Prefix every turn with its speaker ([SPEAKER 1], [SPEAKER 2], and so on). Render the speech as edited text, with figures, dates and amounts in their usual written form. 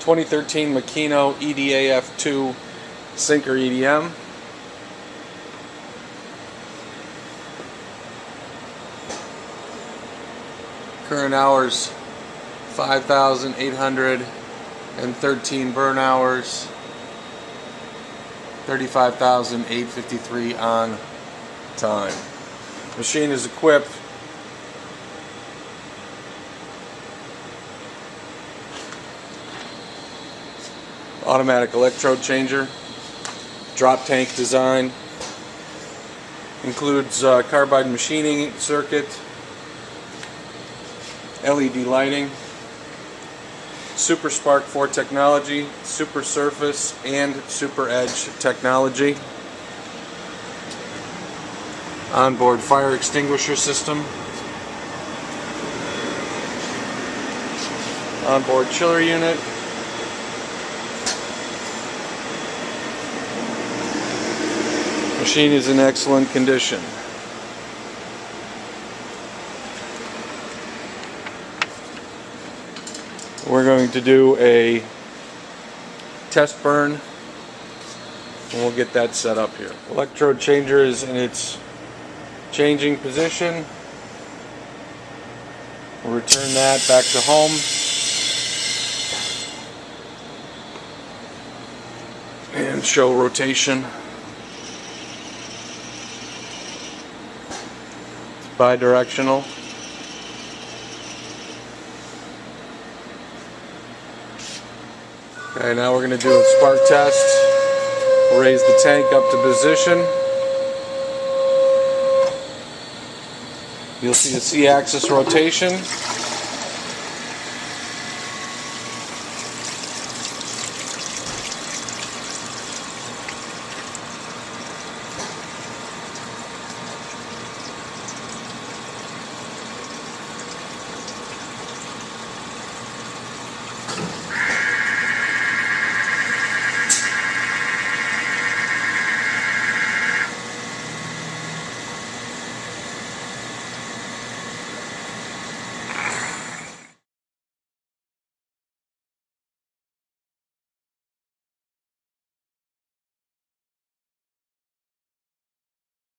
[SPEAKER 1] 2013 Makino EDAF2 sinker EDM. Current hours 5,813 burn hours, 35,853 on time. Machine is equipped automatic electrode changer, drop tank design, includes carbide machining circuit, LED lighting, Super Spark 4 technology, Super Surface and Super Edge technology, onboard fire extinguisher system, onboard chiller unit, machine is in excellent condition. We're going to do a test burn and we'll get that set up here. Electrode changer is in its changing position. We'll return that back to home. And show rotation. It's bi-directional. Okay, now we're going to do a spark test. We'll raise the tank up to position. You'll see a Z-axis rotation.